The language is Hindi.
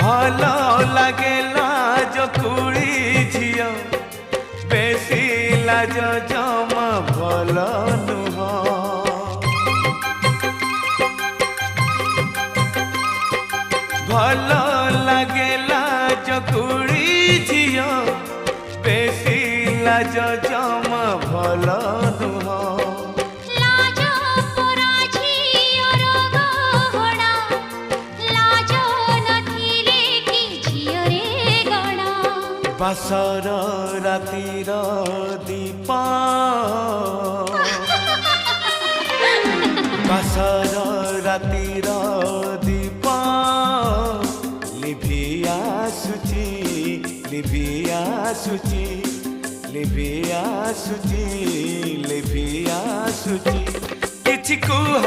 भल लागेला जो कुड़ी झियो बेसी लाज जमा भल नुह भल लागेला जो कुड़ी झियो बेसी लाज जमा भल नुह बासर रातिर दीपा बासर रातिर दीपा लिभिया सुची लिभिया सुची लिभिया सुची लिभिया सुची किछि कुह